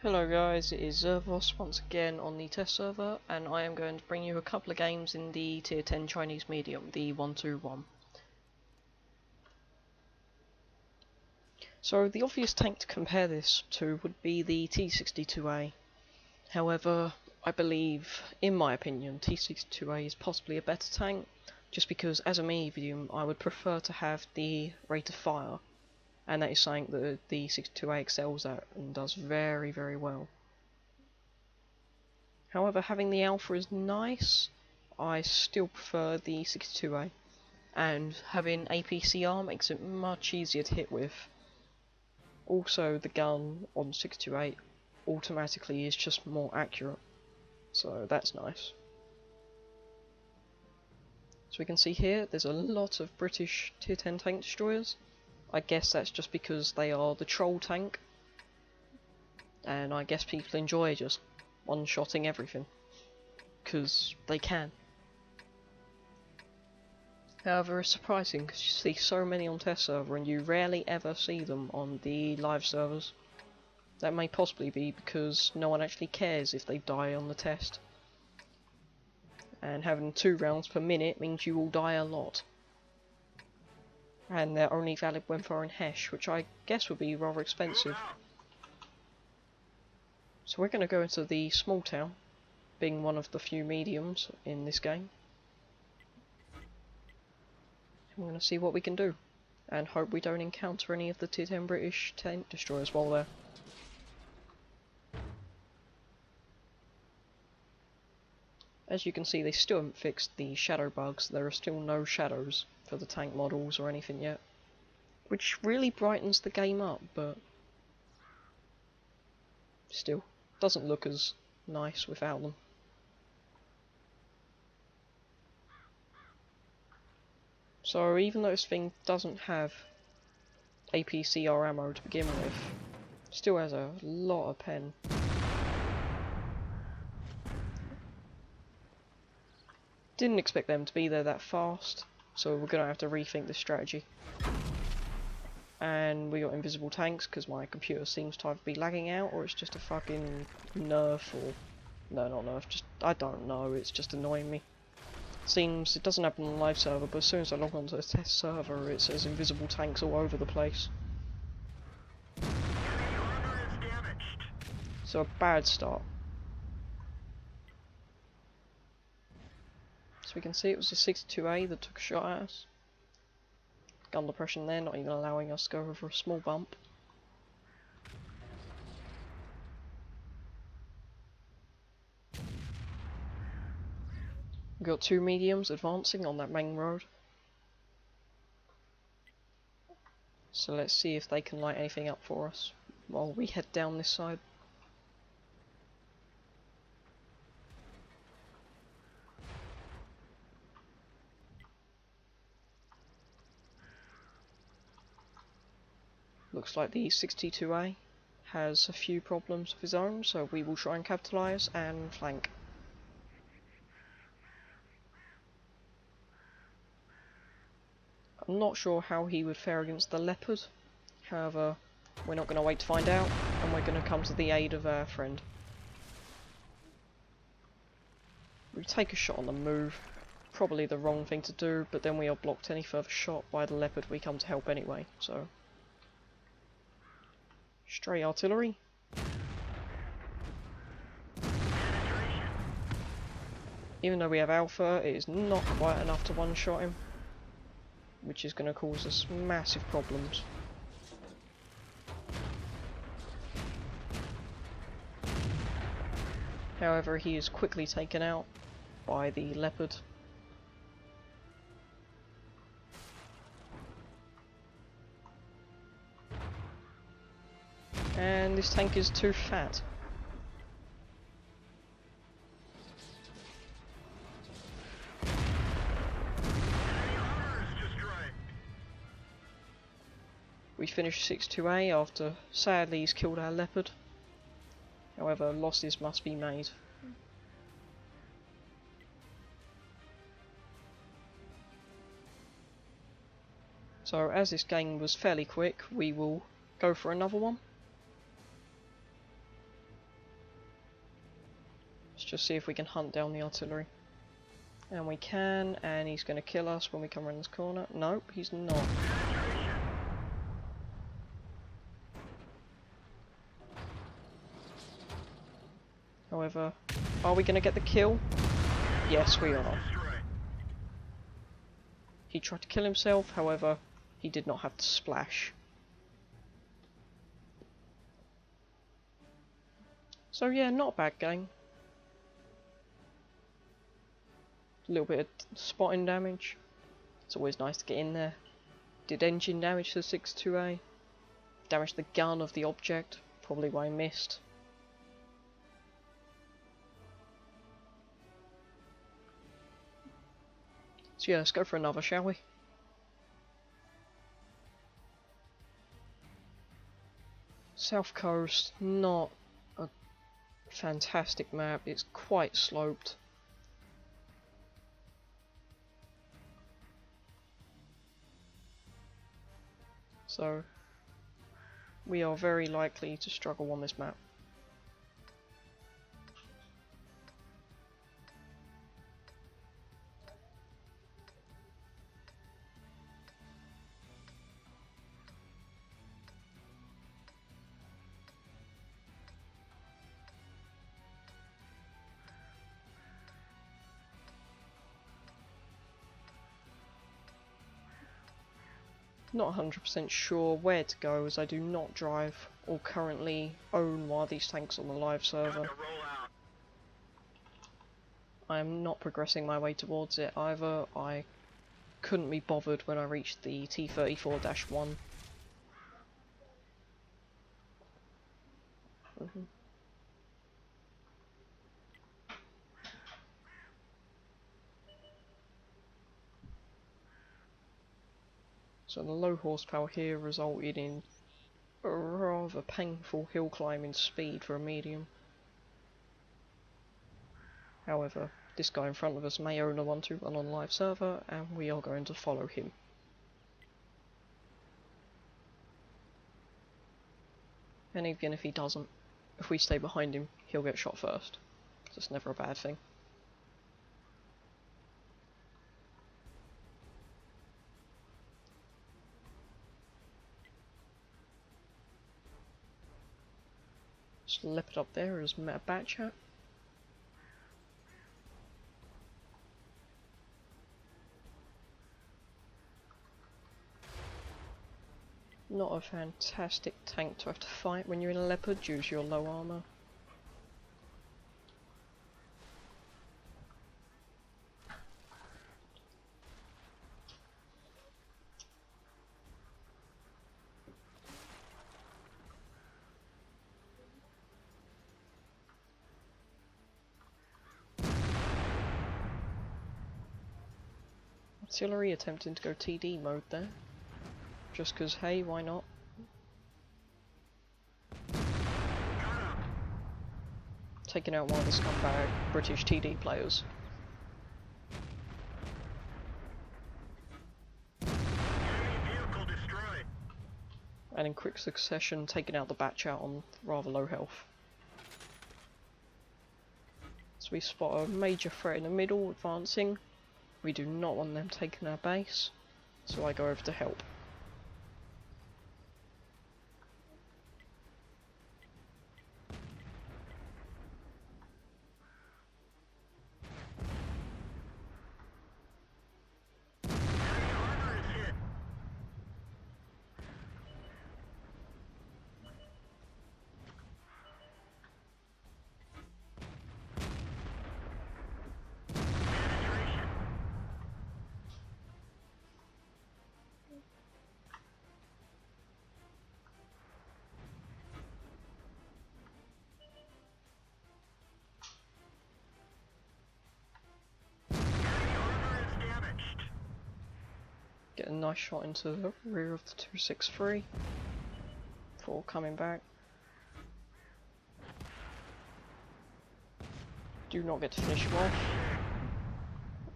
Hello guys, it is Zervos once again on the test server, and I am going to bring you a couple of games in the tier 10 Chinese medium, the 121. So the obvious tank to compare this to would be the T62A. However, I believe, in my opinion, T62A is possibly a better tank, just because as a medium I would prefer to have the rate of fire. And that is something that the 62A excels at and does very, very well. However, having the alpha is nice. I still prefer the 62A, and having APCR makes it much easier to hit with. Also, the gun on 62A automatically is just more accurate, so that's nice. So we can see here there's a lot of British tier 10 tank destroyers. I guess that's just because they are the troll tank, and I guess people enjoy just one-shotting everything, because they can. However, it's surprising because you see so many on test server and you rarely ever see them on the live servers. That may possibly be because no one actually cares if they die on the test. And having 2 rounds per minute means you will die a lot. And they're only valid when firing Hesh, which I guess would be rather expensive. So we're going to go into the small town, being one of the few mediums in this game. And we're going to see what we can do, and hope we don't encounter any of the tier 10 British tank destroyers while there. As you can see, they still haven't fixed the shadow bugs. There are still no shadows for the tank models or anything yet, which really brightens the game up, but still doesn't look as nice without them. So even though this thing doesn't have APCR ammo to begin with, still has a lot of pen. Didn't expect them to be there that fast, so we're going to have to rethink the strategy. And we got invisible tanks because my computer seems to either be lagging out or it's just a fucking nerf, or no, not nerf, just I don't know, it's just annoying me. Seems it doesn't happen on the live server, but as soon as I log onto the test server it says invisible tanks all over the place. So a bad start. So we can see it was the 62A that took a shot at us. Gun depression there, not even allowing us to go over a small bump. We've got 2 mediums advancing on that main road. So let's see if they can light anything up for us while we head down this side. Looks like the 62A has a few problems of his own, so we will try and capitalise and flank. I'm not sure how he would fare against the Leopard, however we're not going to wait to find out, and we're going to come to the aid of our friend. We take a shot on the move, probably the wrong thing to do, but then we are blocked any further shot by the Leopard we come to help anyway, so stray artillery. Even though we have alpha, it is not quite enough to one-shot him, which is going to cause us massive problems. However, he is quickly taken out by the Leopard. And this tank is too fat. We finished 6-2A after sadly he's killed our Leopard. However, losses must be made. So as this game was fairly quick, we will go for another one. just see if we can hunt down the artillery. And we can, and he's going to kill us when we come around this corner. Nope, he's not. However, are we going to get the kill? Yes, we are. He tried to kill himself, however, he did not have to splash. So yeah, not a bad game. A little bit of spotting damage. It's always nice to get in there. Did engine damage to the 6-2A. Damaged the gun of the object. Probably why I missed. So yeah, let's go for another, shall we? South Coast, not a fantastic map. It's quite sloped. So we are very likely to struggle on this map. Not 100% sure where to go, as I do not drive or currently own one of these tanks on the live server. I am not progressing my way towards it either. I couldn't be bothered when I reached the T-34-1. So the low horsepower here resulted in a rather painful hill climbing speed for a medium. However, this guy in front of us may own a 1-2-1 on live server, and we are going to follow him. And even if he doesn't, if we stay behind him, he'll get shot first. So it's never a bad thing. Just leopard up there has met a bat chat. Not a fantastic tank to have to fight when you're in a leopard due to your low armor. Artillery attempting to go TD mode there. Just cause hey, why not? Taking out one of the scumbag British TD players. And in quick succession taking out the batch out on rather low health. So we spot a major threat in the middle advancing. We do not want them taking our base, so I go over to help. Get a nice shot into the rear of the 263 before coming back. Do not get to finish him off.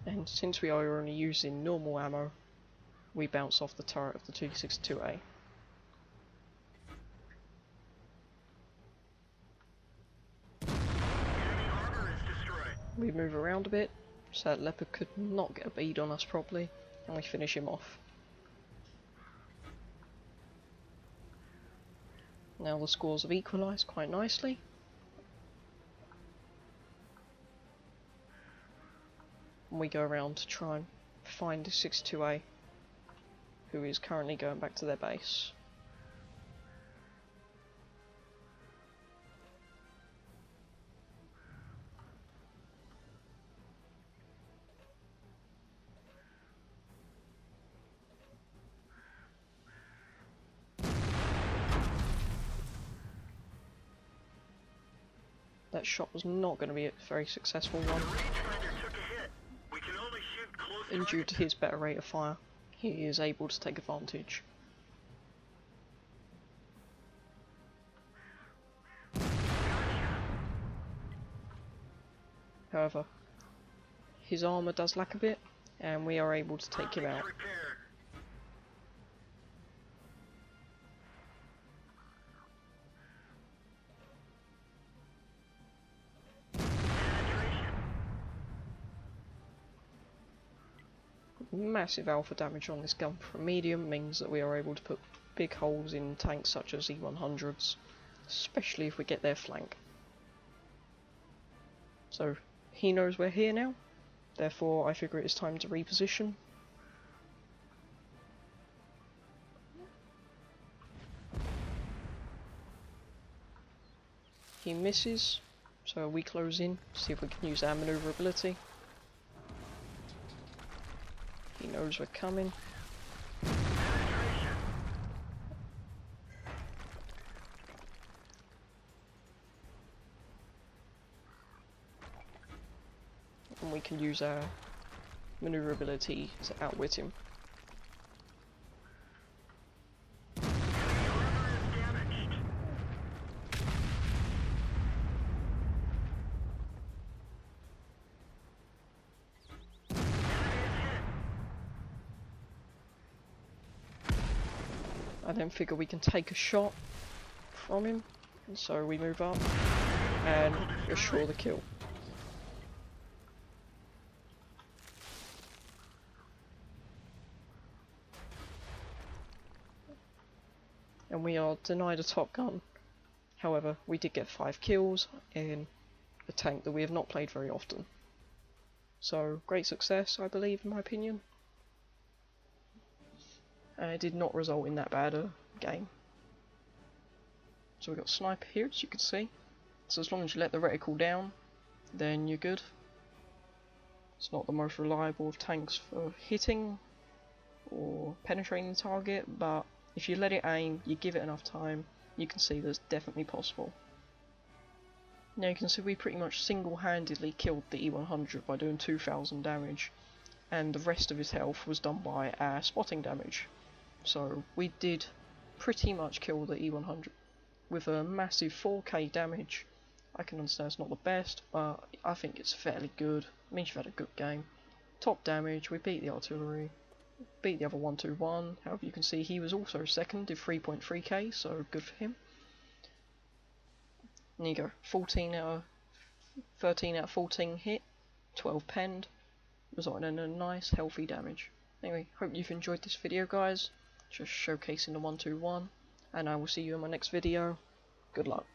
And since we are only using normal ammo, we bounce off the turret of the T-62A. We move around a bit so that leopard could not get a bead on us properly, and we finish him off. Now the scores have equalised quite nicely. And we go around to try and find the 62A, who is currently going back to their base. That shot was not going to be a very successful one, and due to his better rate of fire, he is able to take advantage. However, his armour does lack a bit, and we are able to take him out. Massive alpha damage on this gun for a medium means that we are able to put big holes in tanks such as E100s, especially if we get their flank. So he knows we're here now, therefore I figure it is time to reposition. He misses, so we close in to see if we can use our manoeuvrability. He knows we're coming. And we can use our manoeuvrability to outwit him. I then figure we can take a shot from him, and so we move up and assure the kill. And we are denied a top gun. However, we did get 5 kills in a tank that we have not played very often. So, great success, I believe, in my opinion. And it did not result in that bad a game. So we've got sniper here, as you can see. So as long as you let the reticle down, then you're good. It's not the most reliable of tanks for hitting or penetrating the target, but if you let it aim, you give it enough time, you can see that's definitely possible. Now you can see we pretty much single-handedly killed the E100 by doing 2000 damage, and the rest of his health was done by our spotting damage. So we did pretty much kill the E100 with a massive 4k damage. I can understand it's not the best, but I think it's fairly good. It means you've had a good game. Top damage, we beat the artillery, beat the other 121. However, you can see he was also second, did 3.3k, so good for him. And there you go, 13 out of 14 hit, 12 penned, resulting in a nice healthy damage. Anyway, hope you've enjoyed this video, guys. Just showcasing the 121, and I will see you in my next video. Good luck.